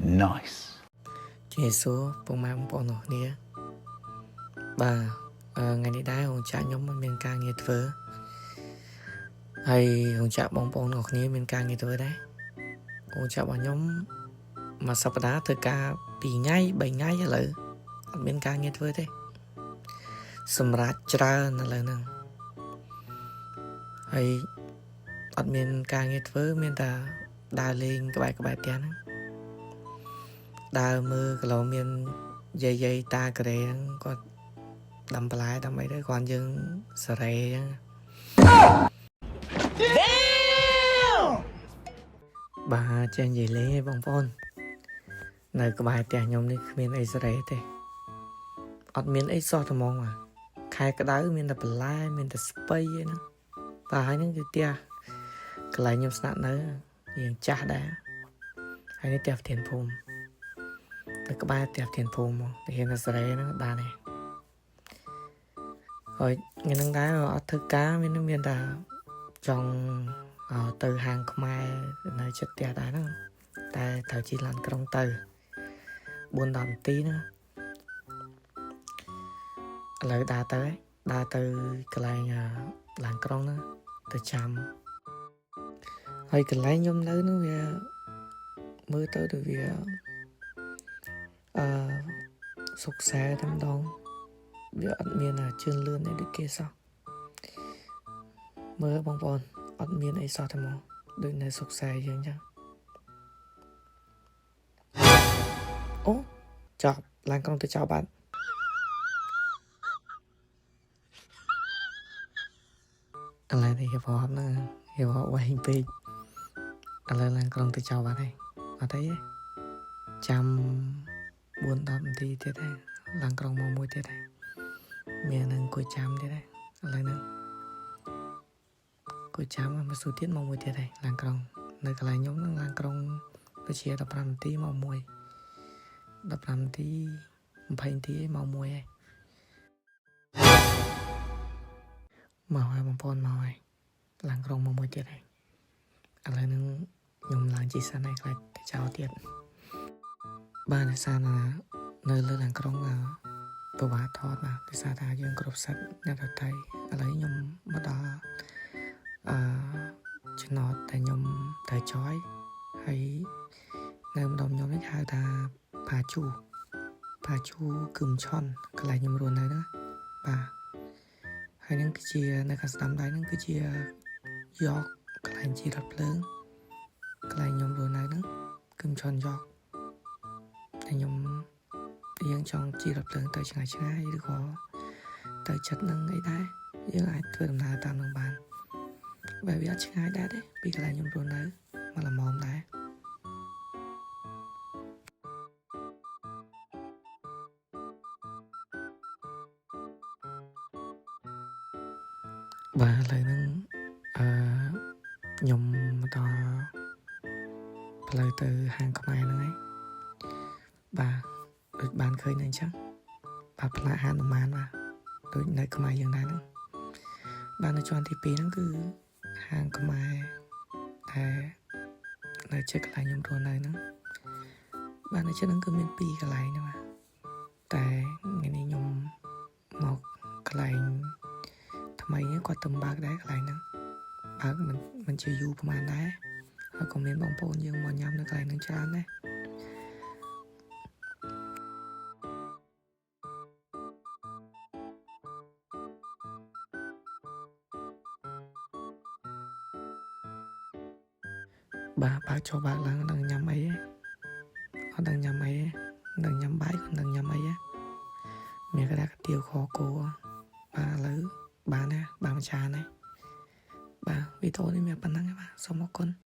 Nice ជាសួរពុកម៉ែបងប្អូនទាំងគ្នាបាទថ្ងៃនេះដែរហងចាក់ខ្ញុំមានការងារធ្វើហើយហងចាក់បងប្អូនទាំងគ្នាមានការងារធ្វើដែរហងចាក់របស់ខ្ញុំមួយសប្តាហ៍ធ្វើការ2ថ្ងៃ3ថ្ងៃឥឡូវអត់មានការងារធ្វើទេសម្រាប់ច្រើនឥឡូវហ្នឹងហើយអត់មានការងារធ្វើមានតែដើរលេងក្បែរផ្ទះហ្នឹងដើរមើលកន្លងមានយាយតាក្រែហ្នឹងគាត់ដាំបន្លែដាំអីទៅគាត់យើងសេរីអញ្ចឹងបាទចេះនិយាយលេងឯងបងប្អូននៅក្បែរផ្ទះខ្ញុំនេះគ្មានអីសេរីទេអត់មានអីសោះតែហ្មងបាទខែក្តៅមានតែបន្លែមានតែស្ពៃឯហ្នឹងបាទហើយហ្នឹងគឺផ្ទះកន្លែងខ្ញុំស្នាក់នៅរៀងចាស់ដែរហើយនេះផ្ទះប្រធានភូមិនៅក្បែរផ្ទះប្រធានភូមិមកតែហ៊ានតែសេរីហ្នឹងបានទេហើយថ្ងៃហ្នឹងដែរអត់ធ្វើការមានតែចង់ទៅហាងខ្មែរនៅជិតផ្ទះដែរហ្នឹងតែត្រូវជិះឡានក្រុងទៅ4-10នាទីណាឥឡូវដើរទៅកន្លែងឡានក្រុងហ្នឹងទៅចាំហើយកន្លែងខ្ញុំនៅហ្នឹងវាមើលទៅដូចវាសុខសែតែម្ដងវាអត់មានជឿនលឿនអីដូចគេសោះមើលបងប្អូនអត់មានអីសោះតែមកដូចនៅសុខសែយើងចឹងអូចប់ឡានក្រុងទៅចោលបាត់ឥឡូវនេះហៀបហត់ណាហៀបហត់វែងពេកឥឡូវឡានក្រុងទៅចោលបាត់ហើយអត់អីទេចាំ4-10នាទីទៀតទេឡានក្រុងមកមួយទៀតទេមាននឹងអង្គុយចាំទៀតទេឥឡូវហ្នឹងអង្គុយចាំមកសួរទៀតមកមួយទៀតទេឡានក្រុងនៅកន្លែងខ្ញុំហ្នឹងឡានក្រុងដូចជា15នាទីមកមួយ15នាទី20នាទីមកមួយហើយមកហើយបងប្អូនមកហើយឡានក្រុងមកមួយទៀតហើយឥឡូវហ្នឹងខ្ញុំឡើងជិះសិនហើយខ្លាចទៅចោលទៀតបានតែសារនៅលើឡានក្រុងប្រវត្តិថតបាទភាសាថាយើងគ្រប់សិតអ្នកដទៃឥឡូវខ្ញុំមកដល់ចំណតតែខ្ញុំត្រូវចយហើយនៅម្ដុំខ្ញុំនេះហៅថាផាជូគឹមឆុនកន្លែងខ្ញុំរស់នៅហ្នឹងបាទហើយនឹងគឺជានៅខាងស្ដាំដៃហ្នឹងគឺជាយកកន្លែងជីរថភ្លើងកន្លែងខ្ញុំរស់នៅហ្នឹងគឹមឆុនយកតែខ្ញុំយើងចង់ជីរថភ្លើងទៅឆ្ងាយឬក៏ទៅចិត្តនឹងអីដែរយើងអាចធ្វើដំណើរតាមនឹងបានបើវាអត់ឆ្ងាយដែរទេពីកន្លែងខ្ញុំរស់នៅមកល្មមដែរបាទឥឡូវហ្នឹងខ្ញុំមកដល់ផ្លូវទៅហាងខ្មែរហ្នឹងហើយបាទដូចបានឃើញនៅអញ្ចឹងបាទផ្លាកហានុមានបាទដូចនៅខ្មែរយើងដែរហ្នឹងបាទនៅជាន់ទី2ហ្នឹងគឺហាងខ្មែរតែនៅជិតកន្លែងខ្ញុំរស់នៅហ្នឹងបាទនៅជិតហ្នឹងគឺមាន2កន្លែងហ្នឹងបាទតែថ្ងៃនេះខ្ញុំមកកន្លែងថ្មីនេះគាត់ទៅបើកដែរកន្លែងហ្នឹងបើកមិនជាយូរប្រហែលដែរហើយក៏មានបងប្អូនយើងមកញ៉ាំនៅកន្លែងហ្នឹងច្រើនដែរបាទបើចូលបើកឡើងដឹងញ៉ាំអីទេអត់ដឹងញ៉ាំអីទេដឹងញ៉ាំបាយក៏ដឹងញ៉ាំអីទេមានក្តារកាទៀវខគោបាទឥឡូវបានណាបានមួយចានហើយបាទវីដេអូនេះមានប៉ុណ្្នឹងទេបាទសូមអរគុណ